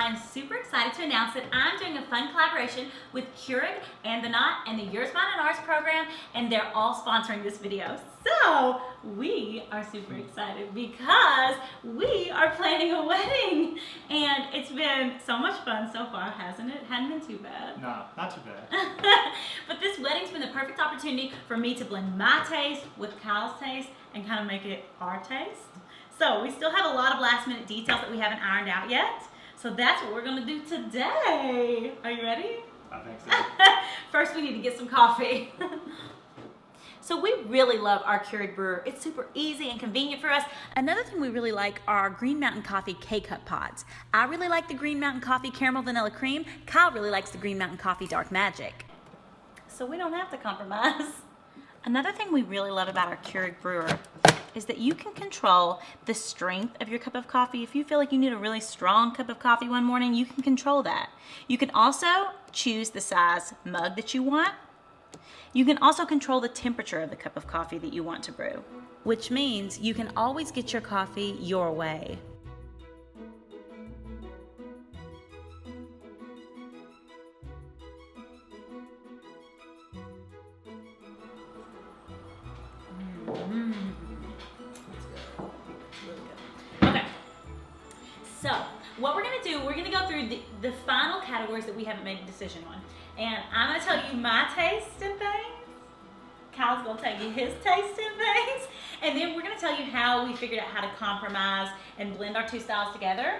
I'm super excited to announce that I'm doing a fun collaboration with Keurig and The Knot and the Yours, Mine, and Ours program, and they're all sponsoring this video. So we are super excited because we are planning a wedding, and it's been so much fun so far, hasn't it? Hadn't been too bad. No, not too bad. But this wedding's been the perfect opportunity for me to blend my taste with Kyle's taste and kind of make it our taste. So we still have a lot of last minute details that we haven't ironed out yet. So that's what we're gonna do today. Are you ready? I think so. First we need to get some coffee. So we really love our Keurig brewer. It's super easy and convenient for us. Another thing we really like are our Green Mountain Coffee K-Cup pods. I really like the Green Mountain Coffee Caramel Vanilla Cream. Kyle really likes the Green Mountain Coffee Dark Magic. So we don't have to compromise. Another thing we really love about our Keurig brewer is that you can control the strength of your cup of coffee. If you feel like you need a really strong cup of coffee one morning, you can control that. You can also choose the size mug that you want. You can also control the temperature of the cup of coffee that you want to brew, which means you can always get your coffee your way. Okay, so what we're gonna do, we're gonna go through the final categories that we haven't made a decision on. And I'm gonna tell you my taste in things. Kyle's gonna tell you his taste in things. And then we're gonna tell you how we figured out how to compromise and blend our two styles together,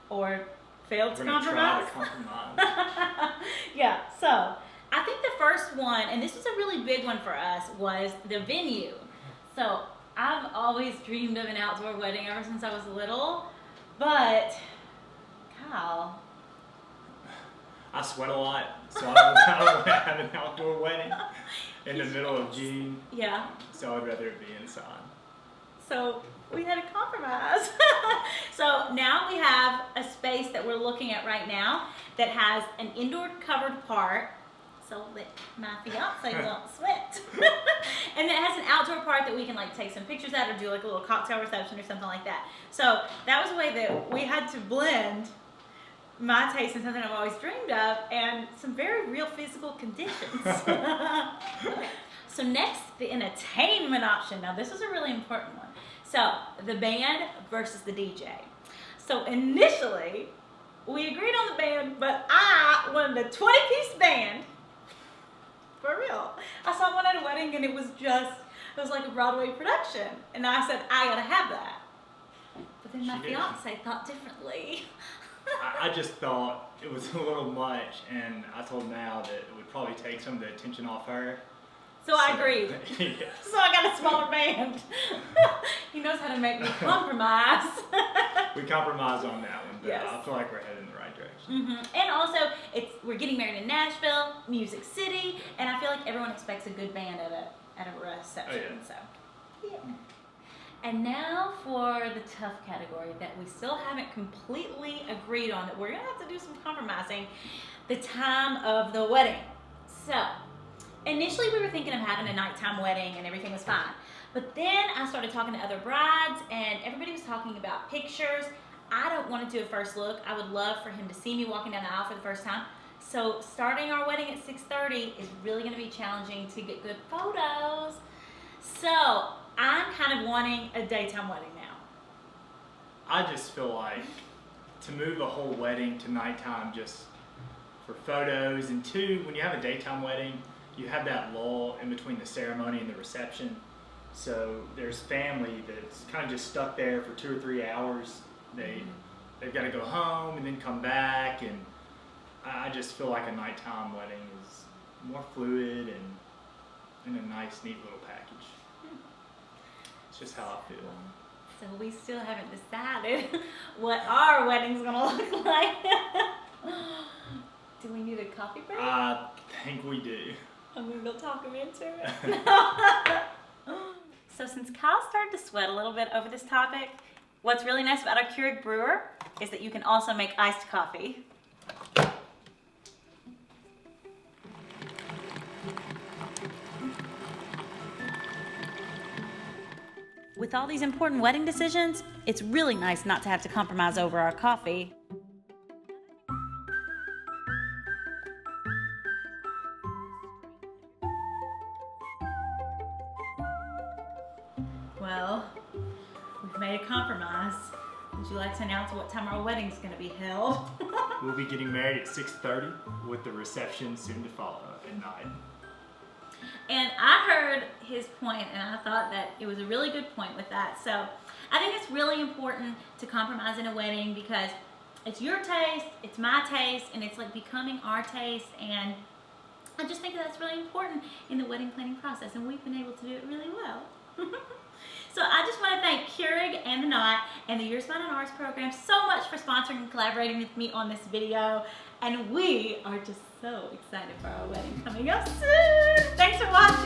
or fail to compromise. Try to compromise. Yeah, so I think the first one, and this was a really big one for us, was the venue. So I've always dreamed of an outdoor wedding ever since I was little, but Kyle. I sweat a lot, so I don't want to have an outdoor wedding in the middle of June. Yeah. So I'd rather it be inside. So we had a compromise. So now we have a space that we're looking at right now that has an indoor covered part so that my fiance won't sweat. And it has an outdoor part that we can like take some pictures at or do like a little cocktail reception or something like that. So that was a way that we had to blend my taste and something I've always dreamed of and some very real physical conditions. Okay. So next, the entertainment option. Now this was a really important one. So the band versus the DJ. So initially, we agreed on the band, but I wanted a 20-piece band. For real. I saw one at a wedding and it was like a Broadway production. And I said, I gotta have that. But then my fiance thought differently. I just thought it was a little much, and I told Mal that it would probably take some of the attention off her. So I agreed. Yes. So I got a smaller band. He knows how to make me compromise. We compromised on that one, but yes. I feel like we're headed in the right direction. Mm-hmm. And also, we're getting married in Nashville, Music City, and I feel like everyone expects a good band at a reception. Oh, yeah. So, yeah. And now for the tough category that we still haven't completely agreed on, that we're gonna have to do some compromising, the time of the wedding. So, initially we were thinking of having a nighttime wedding and everything was fine. But then I started talking to other brides and everybody was talking about pictures. I don't want to do a first look. I would love for him to see me walking down the aisle for the first time. So starting our wedding at 6:30 is really gonna be challenging to get good photos. So, I'm kind of wanting a daytime wedding now. I just feel like to move a whole wedding to nighttime just for photos, and two, when you have a daytime wedding, you have that lull in between the ceremony and the reception. So there's family that's kind of just stuck there for 2 or 3 hours. They've got to go home and then come back, and I just feel like a nighttime wedding is more fluid and a nice, neat little package. It's just how I feel. So we still haven't decided what our wedding's gonna look like. Do we need a coffee break? I think we do. I'm gonna go talk him into it. So since Kyle started to sweat a little bit over this topic, what's really nice about our Keurig brewer is that you can also make iced coffee. With all these important wedding decisions, it's really nice not to have to compromise over our coffee. would you like to announce what time our wedding's going to be held? We'll be getting married at 6:30 with the reception soon to follow at 9. And I heard his point, and I thought that it was a really good point with that. So I think it's really important to compromise in a wedding because it's your taste, it's my taste, and it's like becoming our taste. And I just think that's really important in the wedding planning process, and we've been able to do it really well. So I just want to thank Keurig and The Knot and the Your Smile and Ours program so much for sponsoring and collaborating with me on this video. And we are just so excited for our wedding coming up soon. Thanks for watching.